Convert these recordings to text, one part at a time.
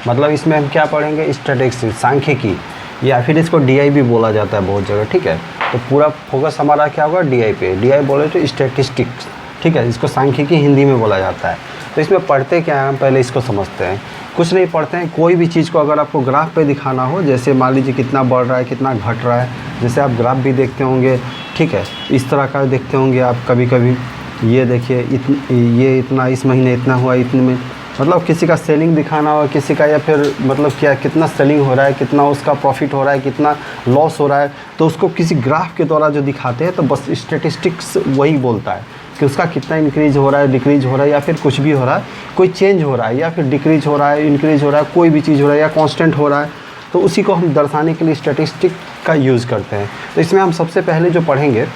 मतलब इसमें हम क्या पढ़ेंगे, स्टैटिस्टिक्स, सांख्यिकी, या फिर इसको डीआई भी बोला जाता है बहुत जगह, ठीक है। तो पूरा फोकस हमारा क्या होगा, डीआई पे। डीआई बोले तो स्टैटिस्टिक्स, ठीक है, इसको सांख्यिकी हिंदी में बोला जाता है। तो इसमें पढ़ते क्या है, हम पहले इसको समझते हैं। कुछ नहीं पढ़ते हैं, कोई भी चीज़ को अगर आपको ग्राफ पे दिखाना हो, जैसे मान लीजिए कितना बढ़ रहा है कितना घट रहा है, जैसे आप ग्राफ भी देखते होंगे, ठीक है, इस तरह का देखते होंगे आप कभी कभी। ये देखिए ये इतना इस महीने इतना हुआ, इतने में, मतलब किसी का सेलिंग दिखाना हो किसी का, या फिर मतलब क्या कितना सेलिंग हो रहा है, कितना उसका प्रॉफिट हो रहा है, कितना लॉस हो रहा है, तो उसको किसी ग्राफ के द्वारा जो दिखाते हैं, तो बस स्टैटिस्टिक्स वही बोलता है कि उसका कितना इंक्रीज हो रहा है, डिक्रीज हो रहा है, या फिर कुछ भी हो रहा है, कोई चेंज हो रहा है, या फिर डिक्रीज हो रहा है, इंक्रीज हो रहा है, कोई भी चीज़ हो रहा है, या कांस्टेंट हो रहा है, तो उसी को हम दर्शाने के लिए स्टैटिस्टिक का यूज़ करते हैं। तो इसमें हम सबसे पहले जो पढ़ेंगे,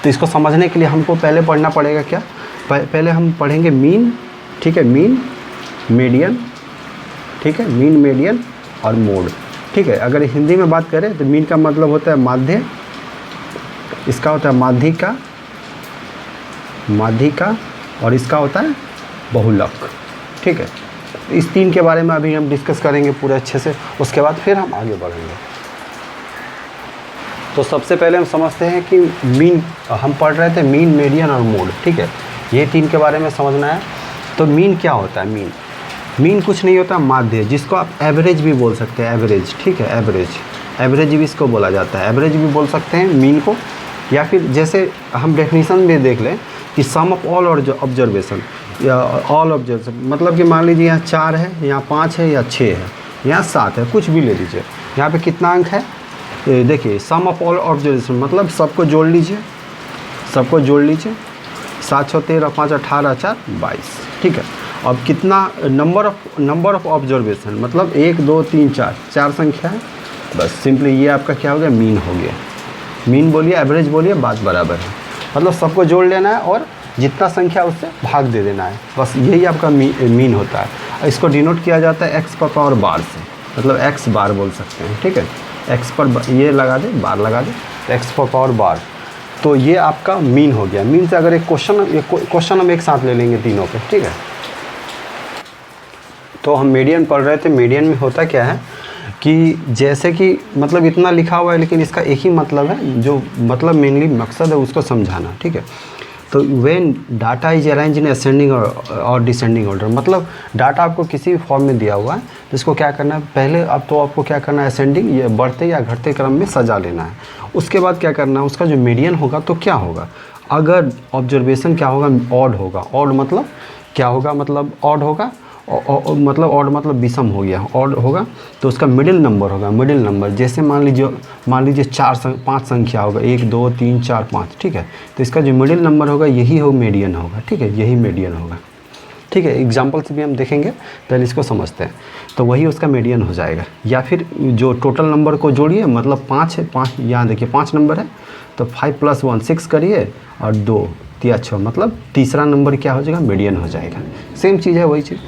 तो इसको समझने के लिए हमको पहले पढ़ना पड़ेगा क्या, पहले हम पढ़ेंगे मीन, ठीक है, मीन, मीडियन, ठीक है, मीन, मीडियन और मोड, ठीक है। अगर हिंदी में बात करें तो मीन का मतलब होता है माध्य, इसका होता है माध्यिका, माध्यिका, और इसका होता है बहुलक, ठीक है। इस तीन के बारे में अभी हम डिस्कस करेंगे पूरे अच्छे से, उसके बाद फिर हम आगे बढ़ेंगे। तो सबसे पहले हम समझते हैं कि मीन, हम पढ़ रहे थे मीन, मीडियन और मोड, ठीक है, ये तीन के बारे में समझना है। तो मीन क्या होता है, मीन, मीन कुछ नहीं होता, माध्य, जिसको आप एवरेज भी बोल सकते हैं, एवरेज, ठीक है, एवरेज, एवरेज भी इसको बोला जाता है, एवरेज भी बोल सकते हैं मीन को। या फिर जैसे हम डेफिनेशन में देख लें कि सम ऑफ ऑल ऑब्जर्वेशन, या ऑल ऑब्जर्वेशन, मतलब कि मान लीजिए यहाँ 4 है, यहाँ 5 है, या 6 है, यहाँ 7 है, कुछ भी ले लीजिए। यहाँ पे कितना अंक है, देखिए सम ऑफ ऑल ऑब्जर्वेशन, मतलब सबको जोड़ लीजिए, सबको जोड़ लीजिए, 7 6 13 5 18 4 22, ठीक है। अब कितना नंबर ऑफ ऑब्जर्वेशन, मतलब 1 2 3 4 संख्या है, बस सिंपली ये आपका क्या हो गया, मीन हो गया। मीन बोलिए, एवरेज बोलिए, बात बराबर है, मतलब सबको जोड़ लेना है और जितना संख्या उससे भाग दे देना है, बस यही आपका मीन होता है। इसको डिनोट किया जाता है एक्स पर पावर बार से, मतलब एक्स बार बोल सकते हैं, ठीक है, एक्स पर ये लगा दे, बार लगा दे, एक्स पर पावर बार, तो ये आपका मीन हो गया। मीन से अगर एक क्वेश्चन हम एक साथ ले लेंगे तीनों पे, ठीक है। तो हम मीडियन पढ़ रहे थे, मीडियन में होता क्या है कि जैसे कि मतलब इतना लिखा हुआ है लेकिन इसका एक ही मतलब है, जो मतलब मेनली मकसद है उसको समझाना, ठीक है। तो when data is arrange in ascending और डिसेंडिंग ऑर्डर, मतलब डाटा आपको किसी भी फॉर्म में दिया हुआ है, तो इसको क्या करना है, पहले अब तो आपको क्या करना है, असेंडिंग, ये बढ़ते या घटते क्रम में सजा लेना है। उसके बाद क्या करना है, उसका जो मीडियन होगा तो क्या होगा, अगर ऑब्जर्वेशन क्या होगा, ऑड होगा, ऑड मतलब क्या होगा, मतलब ऑड होगा, मतलब ऑड मतलब विषम हो गया, ऑड होगा तो उसका मिडिल नंबर होगा, मिडिल नंबर, जैसे मान लीजिए 5 संख्या होगा, 1 2 3 4 5, ठीक है, तो इसका जो मिडिल नंबर होगा यही हो मीडियन होगा, ठीक है, यही मीडियन होगा, ठीक है। एग्जाम्पल से भी हम देखेंगे, पहले इसको समझते हैं। तो वही उसका मीडियन हो जाएगा। या फिर जो टोटल नंबर को जोड़िए, मतलब 5 है, 5 यहाँ देखिए 5 नंबर है, तो 5 + 1 6 करिए, और 2 3 6, मतलब तीसरा नंबर क्या हो जाएगा, मीडियन हो जाएगा। सेम चीज़ है, वही चीज़।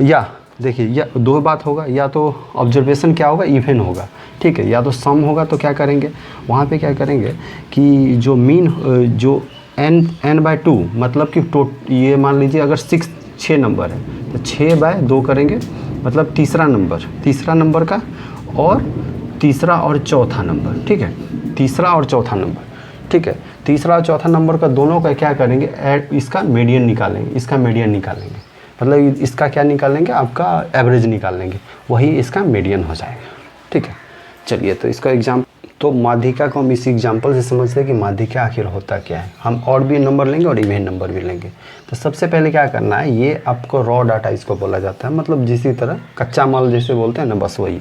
या देखिए, या दो बात होगा, या तो ऑब्जर्वेशन क्या होगा, इवन होगा, ठीक है, या तो सम होगा, तो क्या करेंगे वहाँ पे, क्या करेंगे कि जो मीन, जो n/2, मतलब कि ये मान लीजिए अगर 6 नंबर है तो 6/2 करेंगे, मतलब तीसरा नंबर का, और तीसरा और चौथा नंबर, ठीक है, तीसरा और चौथा नंबर, ठीक है, तीसरा और चौथा नंबर का दोनों का क्या करेंगे, ऐड, इसका मीडियन निकालेंगे, इसका मीडियन निकालेंगे, मतलब इसका क्या निकालेंगे, आपका एवरेज निकाल लेंगे, वही इसका मीडियन हो जाएगा, ठीक है। चलिए, तो इसका एग्जाम्पल, तो माध्यिका को हम इस एग्जाम्पल से समझते हैं कि माध्यिका आखिर होता क्या है। हम और भी नंबर लेंगे और इवन नंबर भी लेंगे। तो सबसे पहले क्या करना है, ये आपको रॉ डाटा इसको बोला जाता है, मतलब जिसी तरह कच्चा माल जैसे बोलते हैं ना, बस वही।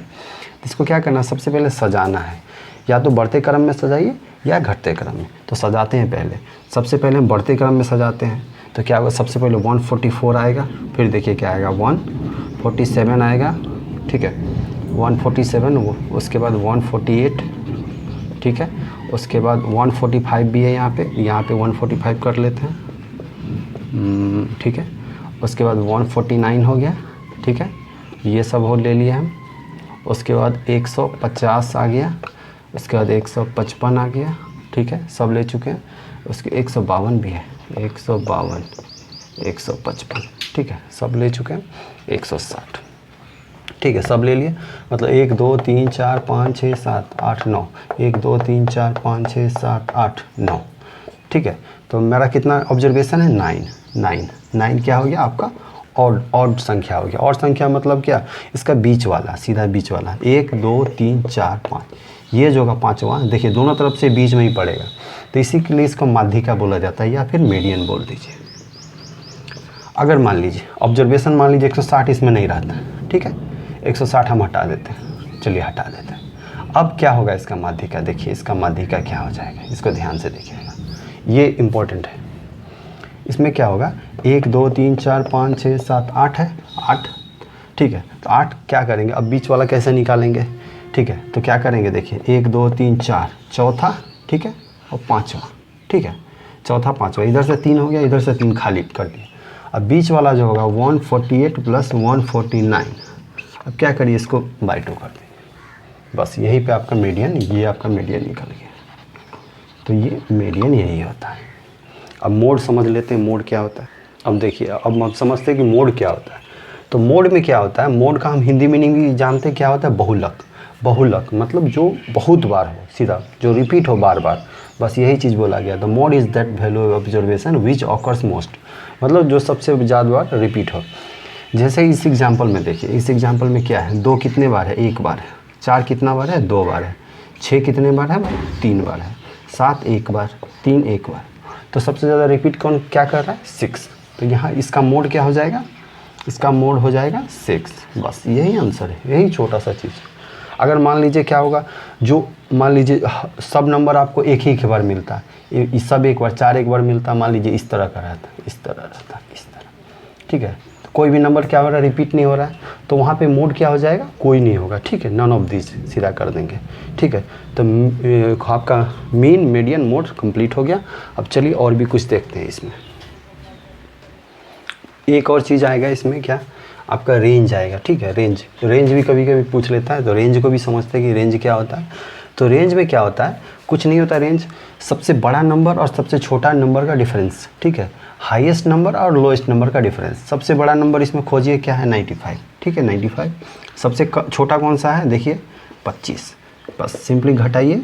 इसको क्या करना है, सबसे पहले सजाना है, या तो बढ़ते क्रम में सजाइए या घटते क्रम में। तो सजाते हैं पहले, सबसे पहले हम बढ़ते क्रम में सजाते हैं, तो क्या होगा, सबसे पहले 144 आएगा, फिर देखिए क्या आएगा, 147 आएगा, ठीक है, 147, उसके बाद 148, ठीक है, उसके बाद 145 भी है, यहाँ पे 145 कर लेते हैं, ठीक है, उसके बाद 149 हो गया, ठीक है, ये सब हो ले लिए हम। उसके बाद 150 आ गया, उसके बाद 155 आ गया, ठीक है, सब ले चुके हैं। उसके 152 भी है, 152, 155, ठीक है, सब ले चुके हैं। 160, ठीक है, सब ले लिए, मतलब 1 2 3 4 5 6 7 8 9, 1 2 3 4 5 6 7 8 9, ठीक है। तो मेरा कितना ऑब्जर्वेशन है 9 क्या हो गया आपका ऑड संख्या हो गया। ऑड संख्या मतलब क्या, इसका बीच वाला, सीधा बीच वाला, 1 2 3 4 5, ये जो होगा पाँचवा, देखिए दोनों तरफ से बीच में ही पड़ेगा, तो इसी के लिए इसको माध्यिका बोला जाता है या फिर मीडियन बोल दीजिए। अगर मान लीजिए ऑब्जर्वेशन मान लीजिए 160 इसमें नहीं रहता है, ठीक है, 160 हम हटा देते हैं, चलिए हटा देते हैं। अब क्या होगा इसका माध्यिका, देखिए इसका माध्यिका क्या हो जाएगा, इसको ध्यान से देखिएगा, ये इम्पोर्टेंट है। इसमें क्या होगा, 1 2 3 4 5 6 7 8 है, 8, ठीक है। तो 8 क्या करेंगे, अब बीच वाला कैसे निकालेंगे, ठीक है, तो क्या करेंगे, देखिए 1 2 3 4, चौथा, ठीक है, और पाँचवा, ठीक है, चौथा पाँचवा, इधर से 3 हो गया, इधर से 3 खाली कर दिया। अब बीच वाला जो होगा 148 प्लस 149, अब क्या करिए, इसको बाई 2 कर देंगे, बस यहीं पे आपका मीडियन, ये आपका मीडियन निकल गया। तो ये मीडियन यही होता है। अब मोड समझ लेते हैं, मोड क्या होता है। अब देखिए, अब हम समझते हैं कि मोड क्या होता है। तो मोड में क्या होता है, मोड का हम हिंदी मीनिंग भी जानते हैं, क्या होता है, बहुलक। बहुलक मतलब जो बहुत बार हो, सीधा जो रिपीट हो बार बार, बस यही चीज़ बोला गया। The mode is that value observation which occurs most, मतलब जो सबसे ज़्यादा बार रिपीट हो। जैसे इस एग्जाम्पल में देखिए, इस एग्जाम्पल में क्या है, 2 कितने बार है, 1 बार है, 4 कितना बार है, 2 बार है, 6 कितने बार है, 3 बार है, 7 1 बार, 3 1 बार। तो सबसे ज़्यादा रिपीट कौन क्या कर रहा है, 6। तो यहाँ इसका मोड क्या हो जाएगा, इसका मोड हो जाएगा 6, बस यही आंसर है, यही छोटा सा चीज़। अगर मान लीजिए क्या होगा, जो मान लीजिए सब नंबर आपको एक ही बार मिलता है, इस सब एक बार, 4 एक बार मिलता है, मान लीजिए इस तरह का रहता है, इस तरह रहता है, इस तरह, ठीक है, तो कोई भी नंबर क्या हो रहा है, रिपीट नहीं हो रहा है, तो वहाँ पे मोड क्या हो जाएगा, कोई नहीं होगा, ठीक है, नन ऑफ दिस सीधा कर देंगे, ठीक है। तो आपका मीन मीडियन मोड कंप्लीट हो गया। अब चलिए और भी कुछ देखते हैं इसमें। एक और चीज़ आएगा इसमें, क्या, आपका रेंज आएगा, ठीक है। रेंज भी कभी कभी पूछ लेता है, तो रेंज को भी समझते हैं कि रेंज क्या होता है। तो रेंज में क्या होता है, कुछ नहीं होता, रेंज सबसे बड़ा नंबर और सबसे छोटा नंबर का डिफरेंस, ठीक है, हाईएस्ट नंबर और लोएस्ट नंबर का डिफरेंस। सबसे बड़ा नंबर इसमें खोजिए, क्या है, 95, ठीक है, 95। सबसे छोटा कौन सा है, देखिए 25, बस सिंपली घटाइए,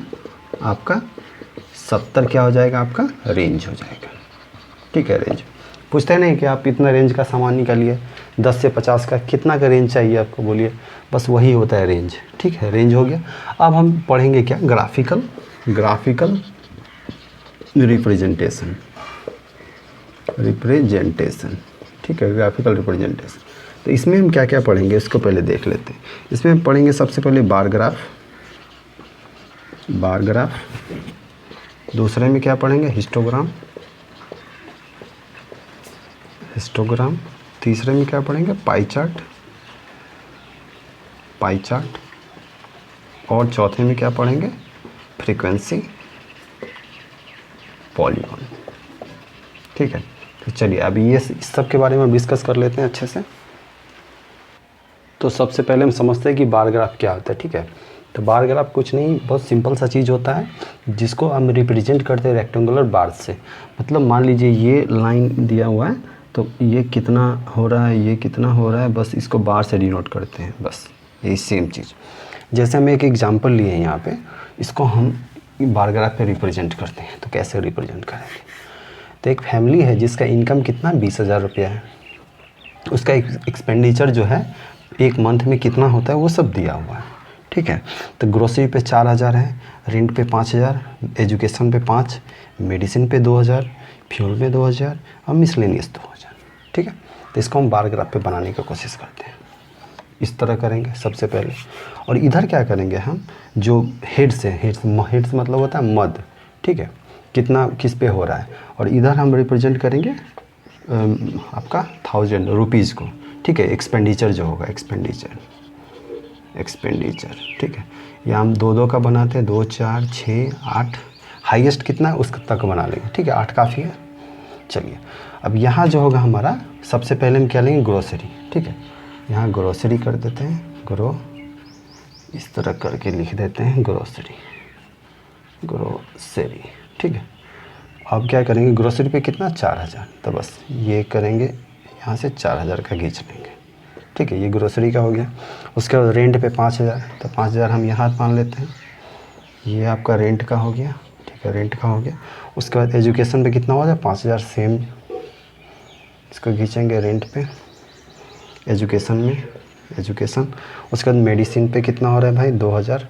आपका 70 क्या हो जाएगा, आपका रेंज हो जाएगा, ठीक है। रेंज पूछते नहीं कि आप इतना रेंज का सामान निकालिए, 10 से 50 का कितना का रेंज चाहिए आपको, बोलिए, बस वही होता है रेंज, ठीक है, रेंज हो गया। अब हम पढ़ेंगे क्या, ग्राफिकल रिप्रेजेंटेशन, ठीक है, ग्राफिकल रिप्रेजेंटेशन। तो इसमें हम क्या क्या पढ़ेंगे, इसको पहले देख लेते हैं। इसमें हम पढ़ेंगे सबसे पहले बार ग्राफ, दूसरे में क्या पढ़ेंगे, हिस्टोग्राम, तीसरे में क्या पढ़ेंगे, पाई चार्ट, और चौथे में क्या पढ़ेंगे, फ्रीक्वेंसी, पॉलीगॉन, ठीक है। तो चलिए अभी ये इस सब के बारे में डिस्कस कर लेते हैं अच्छे से। तो सबसे पहले हम समझते हैं कि बार ग्राफ क्या होता है, ठीक है। तो बार ग्राफ कुछ नहीं, बहुत सिंपल सा चीज़ होता है, जिसको हम रिप्रेजेंट करते हैं रेक्टेंगुलर बार से। मतलब मान लीजिए ये लाइन दिया हुआ है, तो ये कितना हो रहा है, ये कितना हो रहा है, बस इसको बार से डिनोट करते हैं, बस यही सेम चीज़। जैसे हम एक एग्जांपल लिए हैं यहाँ पे, इसको हम बार ग्राफ पे रिप्रेजेंट करते हैं। तो कैसे रिप्रेजेंट करेंगे, तो एक फैमिली है जिसका इनकम कितना 20,000 रुपया है, उसका एक्सपेंडिचर जो है एक मंथ में कितना होता है वो सब दिया हुआ है, ठीक है। तो ग्रोसरी पे 4,000 है, रेंट पे 5,000, एजुकेशन पे 5, मेडिसिन पे 2,000, फ्यूल पे 2,000 और मिसलेनियस 2,000, ठीक है। तो इसको हम बार ग्राफ पे बनाने की कोशिश करते हैं। इस तरह करेंगे सबसे पहले, और इधर क्या करेंगे हम, जो हेड्स है, हेड्स मतलब होता है मद, ठीक है, कितना किस पे हो रहा है, और इधर हम रिप्रेजेंट करेंगे आपका 1000 रुपीज़ को, ठीक है। एक्सपेंडिचर जो होगा, एक्सपेंडिचर, ठीक है। या हम 2 का बनाते हैं, 2 4 6 8, हाईएस्ट कितना है उस तक बना लेंगे, ठीक है, 8 काफ़ी है। चलिए अब यहाँ जो होगा हमारा, सबसे पहले हम क्या लेंगे, ग्रोसरी, ठीक है। यहाँ ग्रोसरी कर देते हैं, इस तरह करके लिख देते हैं, ग्रोसरी, ठीक है। अब क्या करेंगे, ग्रोसरी पे कितना 4,000, तो बस ये करेंगे, यहाँ से 4,000 का खींच लेंगे, ठीक है, ये ग्रोसरी का हो गया। उसके बाद रेंट पे 5,000, तो 5,000 हम यहाँ मान लेते हैं, ये आपका रेंट का हो गया। ठीक है, रेंट का हो गया। उसके बाद एजुकेशन पे कितना हो जाए 5,000 सेम, इसको खींचेंगे रेंट पे, एजुकेशन में एजुकेशन। उसके बाद मेडिसिन पे कितना हो रहा है भाई 2,000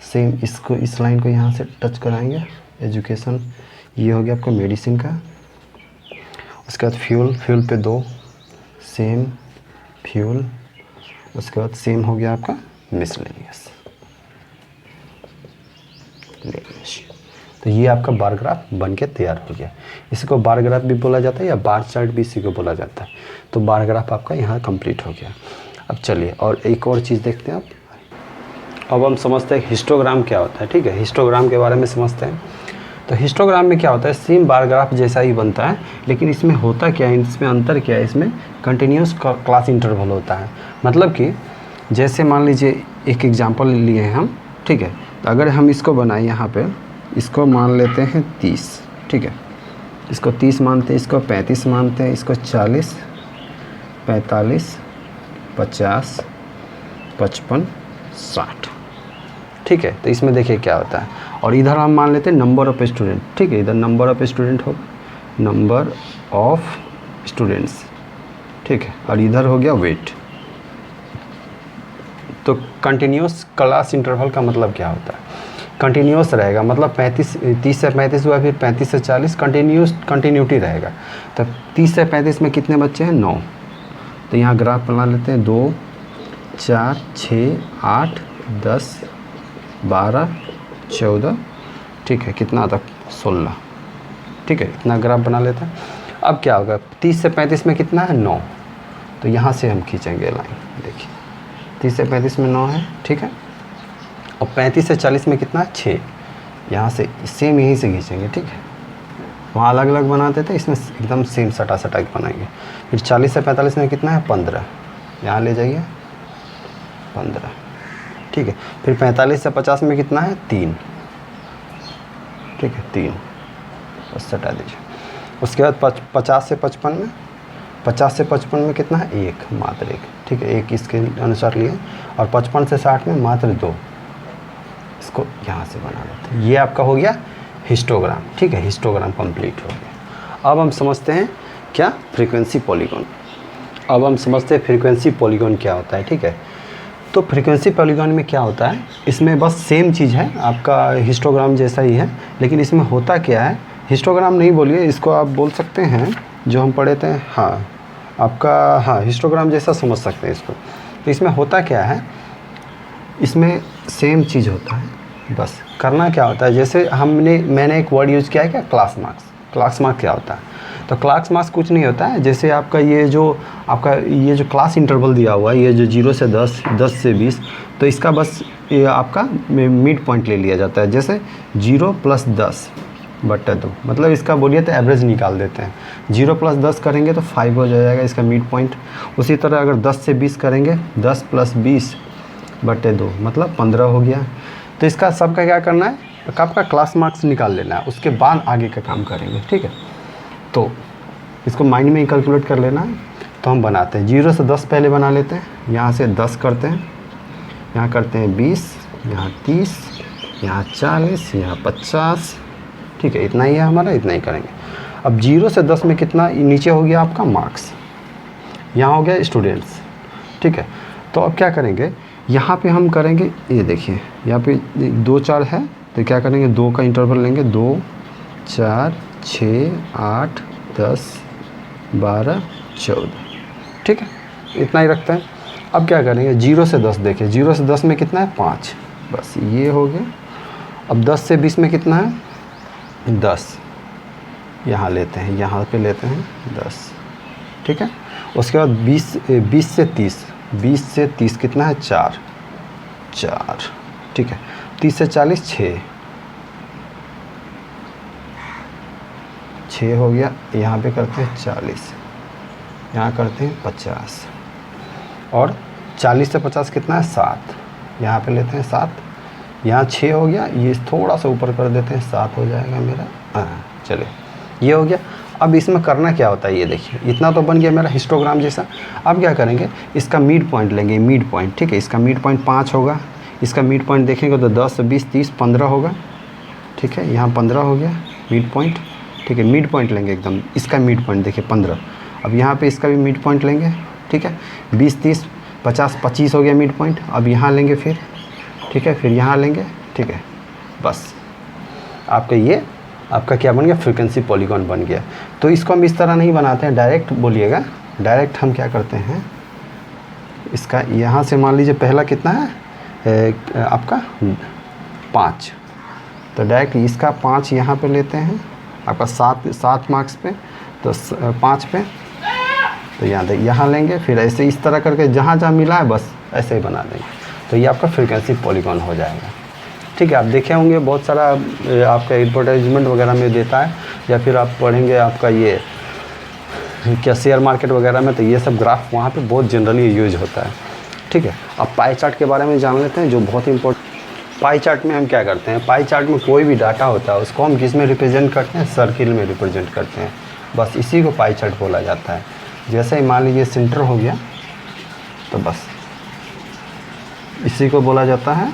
सेम, इसको इस लाइन को यहाँ से टच कराएंगे, एजुकेशन ये हो गया आपका मेडिसिन का। उसके बाद फ्यूल पे 2 सेम फ्यूल। उसके बाद सेम हो गया आपका मिसलेनियस। तो ये आपका बार ग्राफ बन के तैयार हो गया। इसको बार ग्राफ भी बोला जाता है या बार चार्ट भी इसी को बोला जाता है। तो बार ग्राफ आपका यहाँ कंप्लीट हो गया। अब चलिए और एक और चीज़ देखते हैं आप। अब हम समझते हैं हिस्टोग्राम क्या होता है। ठीक है, हिस्टोग्राम के बारे में समझते हैं। तो हिस्टोग्राम में क्या होता है, सेम बार ग्राफ जैसा ही बनता है, लेकिन इसमें होता क्या है, इसमें अंतर क्या है, इसमें कंटिन्यूस क्लास इंटरवल होता है। मतलब कि जैसे मान लीजिए एक एग्जांपल लिए हैं हम। ठीक है, तो अगर हम इसको बनाएं यहाँ पे, इसको मान लेते हैं 30। ठीक है, इसको 30 मानते हैं, इसको 35 मानते हैं, इसको 40, 45, 50, 55, 60। ठीक है, तो इसमें देखिए क्या होता है। और इधर हम मान लेते हैं नंबर ऑफ़ स्टूडेंट। ठीक है, इधर नंबर ऑफ़ स्टूडेंट हो, नंबर ऑफ स्टूडेंट्स। ठीक है, और इधर हो गया वेट। तो कंटिन्यूस क्लास इंटरवल का मतलब क्या होता है, कंटिन्यूस रहेगा, मतलब 30 से 35 हुआ, फिर 35 से 40 कंटिन्यूटी रहेगा। तो 30 से 35 में कितने बच्चे हैं 9। तो यहाँ ग्राफ बना लेते हैं 2, 4, 6, 8, 10, 12, 14। ठीक है, कितना तक 16। ठीक है, इतना ग्राफ बना लेते हैं। अब क्या होगा, 30 से 35 में कितना है 9। तो यहाँ से हम खींचेंगे लाइन, देखिए 30 से 35 में 9 है। ठीक है, और 35 से 40 में कितना है 6। यहाँ से सेम यहीं से खींचेंगे। ठीक है, वहाँ अलग अलग बनाते थे, इसमें एकदम सेम सटा के बनाएंगे। फिर 40 से 45 में कितना है 15, यहाँ ले जाइए 15। ठीक है, फिर 45 से 50 में कितना है 3। ठीक है, 3 बस सटा दीजिए। उसके बाद 50 से 55 में कितना है 1, मात्र 1। ठीक है, 1 इसके अनुसार लिए। और 55 से 60 में मात्र 2। इसको यहाँ से बना लेते हैं। ये आपका हो गया हिस्टोग्राम। ठीक है, हिस्टोग्राम कंप्लीट हो गया। अब हम समझते हैं क्या, फ्रीक्वेंसी पॉलीगॉन। अब हम समझते हैं फ्रीक्वेंसी पॉलीगॉन क्या होता है। ठीक है, तो फ्रीक्वेंसी पॉलीगॉन में क्या होता है, इसमें बस सेम चीज़ है, आपका हिस्टोग्राम जैसा ही है, लेकिन इसमें होता क्या है, हिस्टोग्राम नहीं बोलिए, इसको आप बोल सकते हैं जो हम पढ़े थे, हाँ आपका, हाँ हिस्टोग्राम जैसा समझ सकते हैं इसको। तो इसमें होता क्या है, इसमें सेम चीज़ होता है, बस करना क्या होता है, जैसे मैंने एक वर्ड यूज़ किया है क्या, क्लास मार्क्स। क्लास मार्क क्या होता है, तो क्लास मार्क्स कुछ नहीं होता है, जैसे आपका ये जो क्लास इंटरवल दिया हुआ है, ये जो 0 से 10, 10 से 20, तो इसका बस ये आपका मिड पॉइंट ले लिया जाता है। जैसे 0 + 10 बटा 2, मतलब इसका बोलिए तो एवरेज निकाल देते हैं। 0 + 10 करेंगे तो 5 हो जाएगा इसका मिड पॉइंट। उसी तरह अगर 10 से 20 करेंगे, 10 + 20 बटे 2 मतलब 15 हो गया। तो इसका सबका क्या करना है, आपका क्लास मार्क्स निकाल लेना है, उसके बाद आगे का काम करेंगे। ठीक है, तो इसको माइंड में ही कैलकुलेट कर लेना है। तो हम बनाते हैं 0 से 10 पहले बना लेते हैं, यहाँ से 10 करते हैं, यहाँ करते हैं 20, यहाँ 30, यहाँ 40, यहाँ 50। ठीक है, इतना ही है हमारा, इतना ही करेंगे। अब 0 से 10 में कितना नीचे हो गया आपका मार्क्स, यहाँ हो गया स्टूडेंट्स। ठीक है, तो अब क्या करेंगे, यहाँ पे हम करेंगे, ये देखिए यहाँ पे 2, 4 है, तो क्या करेंगे 2 का इंटरवल लेंगे, 2, 4, 6, 8, 10, 12, 14। ठीक है, इतना ही रखते हैं। अब क्या करेंगे, 0 से 10 देखिए, 0 से 10 में कितना है 5, बस ये हो गया। अब 10 से 20 में कितना है 10, यहाँ लेते हैं, यहाँ पे लेते हैं 10। ठीक है, उसके बाद 20 से 30 कितना है 4। ठीक है, 30 से 40 6 हो गया। यहाँ पे करते हैं 40, यहाँ करते हैं 50, और 40 से 50 कितना है 7, यहाँ पे लेते हैं 7, यहाँ 6 हो गया, ये थोड़ा सा ऊपर कर देते हैं 7 हो जाएगा मेरा। हाँ चलिए, ये हो गया। अब इसमें करना क्या होता है, ये देखिए इतना तो बन गया मेरा हिस्टोग्राम जैसा। अब क्या करेंगे, इसका मिड पॉइंट लेंगे, मिड पॉइंट, ठीक है। इसका मिड पॉइंट 5 होगा, इसका मिड पॉइंट देखेंगे तो 10, 20, 30, 15 होगा, ठीक है। यहाँ 15 हो गया मिड पॉइंट, ठीक है। मिड पॉइंट लेंगे एकदम, इसका मिड पॉइंट देखिए 15। अब यहाँ पे इसका भी मिड पॉइंट लेंगे, ठीक है। 20, 30, 50, 25 हो गया मिड पॉइंट। अब यहाँ लेंगे फिर, ठीक है, फिर यहाँ लेंगे, ठीक है। बस आपका ये आपका क्या बन गया, फ्रीक्वेंसी पॉलीगॉन बन गया। तो इसको हम इस तरह नहीं बनाते हैं डायरेक्ट, बोलिएगा डायरेक्ट हम क्या करते हैं, इसका यहाँ से मान लीजिए पहला कितना है आपका 5, तो डायरेक्ट इसका 5 यहाँ पे लेते हैं, आपका 7 मार्क्स पे, तो 5 पे, तो यहाँ लेंगे, फिर ऐसे इस तरह करके जहाँ जहाँ मिला है बस ऐसे ही बना देंगे, तो ये आपका फ्रीक्वेंसी पॉलीगॉन हो जाएगा, ठीक है। आप देखे होंगे बहुत सारा आपका एडवर्टाइजमेंट वगैरह में देता है, या फिर आप पढ़ेंगे आपका ये क्या शेयर मार्केट वगैरह में, तो ये सब ग्राफ वहाँ पे बहुत जनरली यूज होता है, ठीक है। अब पाई चार्ट के बारे में जान लेते हैं, जो बहुत इंपॉर्टेंट। पाई चार्ट में हम क्या करते हैं, पाई चार्ट में कोई भी डाटा होता है उसको हम किस में रिप्रेजेंट करते हैं, सर्किल में रिप्रेजेंट करते हैं, बस इसी को पाई चार्ट बोला जाता है। जैसे ही मान लीजिए सेंटर हो गया, तो बस इसी को बोला जाता है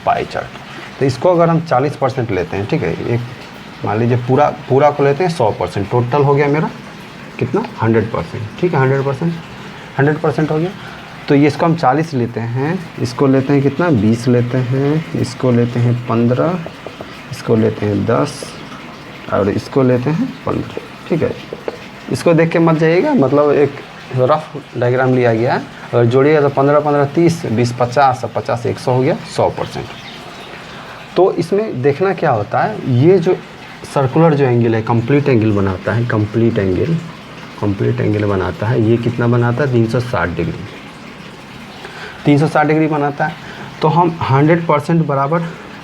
पाई चार्ट। तो इसको अगर हम 40% लेते हैं, ठीक है, एक मान लीजिए पूरा को लेते हैं 100%, टोटल हो गया मेरा कितना 100%, ठीक है। 100% हो गया, तो ये इसको हम 40 लेते हैं, इसको लेते हैं कितना 20 लेते हैं, इसको लेते हैं 15, इसको लेते हैं 10 और इसको लेते हैं 15, ठीक है। इसको देख के मत जाइएगा, मतलब एक रफ डायग्राम लिया गया है, अगर जोड़िएगा तो 15, 15, 30, 20, 50, 50, 100 हो गया 100%। तो इसमें देखना क्या होता है, ये जो सर्कुलर जो एंगल है कंप्लीट एंगल बनाता है, कंप्लीट एंगल बनाता है, ये कितना बनाता है 360 डिग्री, 360 डिग्री बनाता है। तो हम 100% बराबर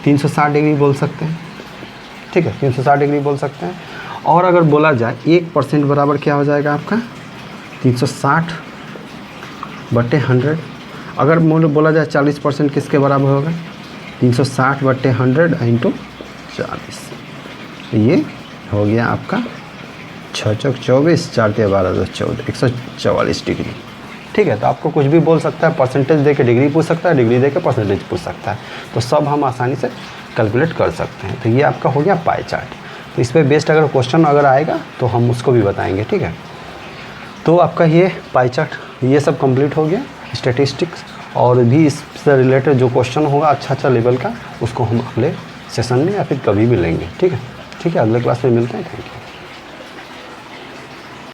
360 डिग्री बोल सकते हैं, ठीक है, 360 डिग्री बोल सकते हैं। और अगर बोला जाए 1% बराबर क्या हो जाएगा आपका 360/100। अगर बोला जाए 40% किसके बराबर होगा 360/100 × 40, ये हो गया आपका 6 चौक 24, 4 तिया 12 2 14, 144 डिग्री, ठीक है। तो आपको कुछ भी बोल सकता है, परसेंटेज दे के डिग्री पूछ सकता है, डिग्री दे के परसेंटेज पूछ सकता है, तो सब हम आसानी से कैलकुलेट कर सकते हैं। तो ये आपका हो गया पाई चार्ट। तो इस पर बेस्ड अगर क्वेश्चन अगर आएगा तो हम उसको भी बताएंगे, ठीक है। तो आपका ये पाई चार्ट ये सब कंप्लीट हो गया, स्टैटिस्टिक्स, और भी इससे रिलेटेड जो क्वेश्चन होगा अच्छा लेवल का, उसको हम अगले सेशन में या फिर कभी भी लेंगे, ठीक है। अगले क्लास में मिलते हैं, थैंक यू।